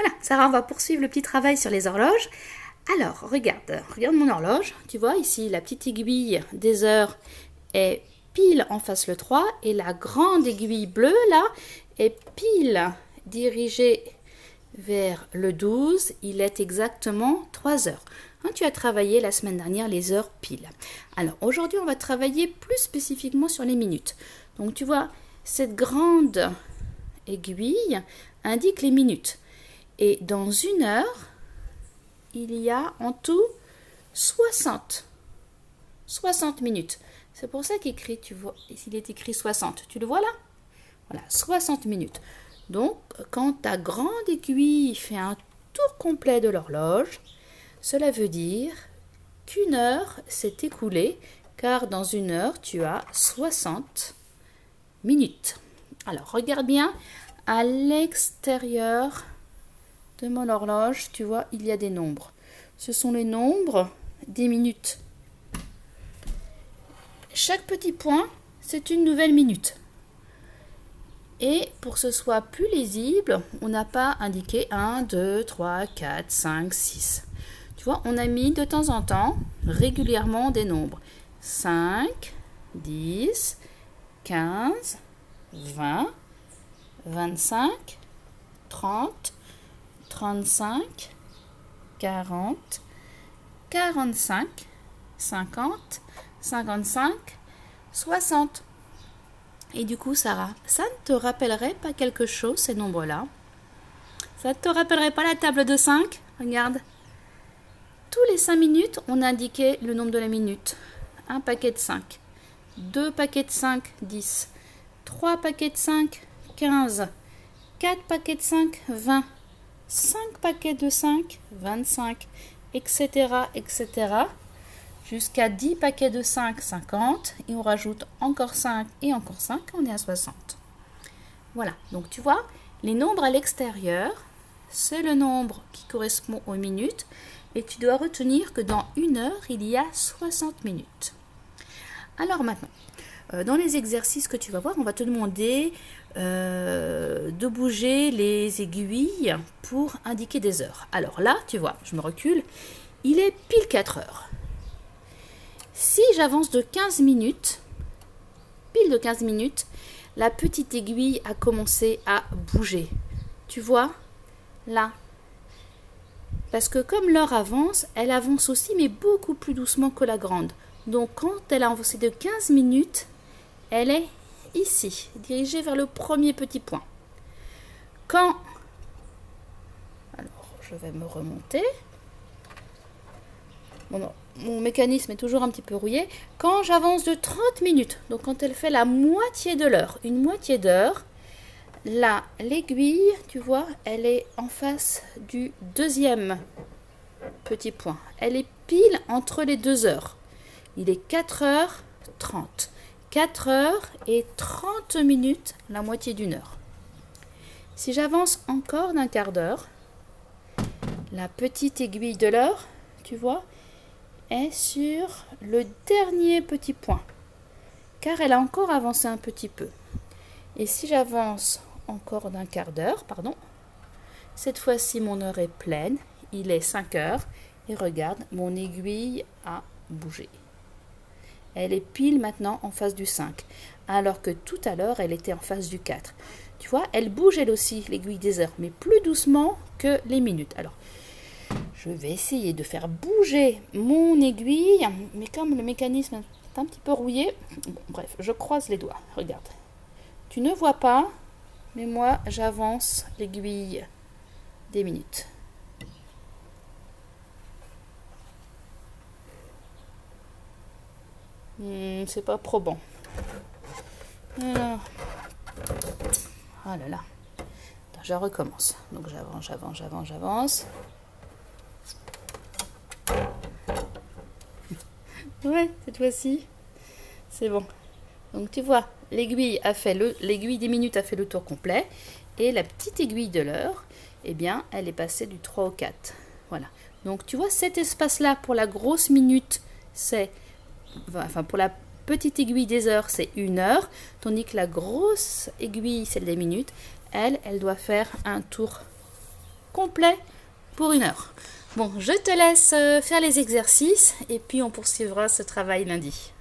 Voilà, Sarah, on va poursuivre le petit travail sur les horloges. Alors, regarde mon horloge. Tu vois ici, la petite aiguille des heures est pile en face le 3 et la grande aiguille bleue là est pile dirigée vers le 12. Il est exactement 3 heures. Hein, tu as travaillé la semaine dernière les heures pile. Alors, aujourd'hui, on va travailler plus spécifiquement sur les minutes. Donc, tu vois, cette grande aiguille indique les minutes. Et dans une heure, il y a en tout 60 minutes. C'est pour ça qu'écrit, tu vois, il est écrit 60. Tu le vois là? Voilà, 60 minutes. Donc, quand ta grande aiguille fait un tour complet de l'horloge, cela veut dire qu'une heure s'est écoulée, car dans une heure, tu as 60 minutes. Alors, regarde bien à l'extérieur de mon horloge, tu vois, il y a des nombres. Ce sont les nombres des minutes. Chaque petit point, c'est une nouvelle minute. Et pour que ce soit plus lisible, on n'a pas indiqué 1, 2, 3, 4, 5, 6. Tu vois, on a mis de temps en temps, régulièrement, des nombres. 5, 10, 15, 20, 25, 30, 35, 40, 45, 50, 55, 60. Et du coup, Sarah, ça ne te rappellerait pas quelque chose, ces nombres-là? Ça ne te rappellerait pas la table de 5? Regarde. Tous les 5 minutes, on indiquait le nombre de la minute. Un paquet de 5. 2 paquets de 5, 10. 3 paquets de 5, 15. 4 paquets de 5, 20. 5 paquets de 5, 25, etc., etc., jusqu'à 10 paquets de 5, 50, et on rajoute encore 5 et encore 5, on est à 60. Voilà, donc tu vois, les nombres à l'extérieur, c'est le nombre qui correspond aux minutes, et tu dois retenir que dans une heure, il y a 60 minutes. Alors maintenant, dans les exercices que tu vas voir, on va te demander de bouger les aiguilles pour indiquer des heures. Alors là, tu vois, je me recule, il est pile 4 heures. Si j'avance de 15 minutes, pile de 15 minutes, la petite aiguille a commencé à bouger. Tu vois, là. Parce que comme l'heure avance, elle avance aussi, mais beaucoup plus doucement que la grande. Donc quand elle a avancé de 15 minutes, elle est ici, dirigée vers le premier petit point. Alors, je vais me remonter. Mon mécanisme est toujours un petit peu rouillé. Quand j'avance de 30 minutes, donc quand elle fait la moitié de l'heure, une moitié d'heure, là, l'aiguille, tu vois, elle est en face du deuxième petit point. Elle est pile entre les 2 heures. Il est 4h30. 4 heures et 30 minutes, la moitié d'une heure. Si j'avance encore d'un quart d'heure, la petite aiguille de l'heure, tu vois, est sur le dernier petit point, car elle a encore avancé un petit peu. Et si j'avance encore d'un quart d'heure, cette fois-ci mon heure est pleine, il est 5 heures, et regarde, mon aiguille a bougé. Elle est pile maintenant en face du 5, alors que tout à l'heure, elle était en face du 4. Tu vois, elle bouge elle aussi, l'aiguille des heures, mais plus doucement que les minutes. Alors, je vais essayer de faire bouger mon aiguille, mais comme le mécanisme est un petit peu rouillé, bref, je croise les doigts. Regarde. Tu ne vois pas, mais moi, j'avance l'aiguille des minutes. C'est pas probant. Alors. Oh là là. Attends, je recommence. Donc j'avance. Ouais, cette fois-ci, c'est bon. Donc tu vois, l'aiguille des minutes a fait le tour complet. Et la petite aiguille de l'heure, eh bien, elle est passée du 3 au 4. Voilà. Donc tu vois, cet espace-là, pour la grosse minute, pour la petite aiguille des heures, c'est 1 heure, tandis que la grosse aiguille, celle des minutes, elle doit faire un tour complet pour 1 heure. Bon, je te laisse faire les exercices et puis on poursuivra ce travail lundi.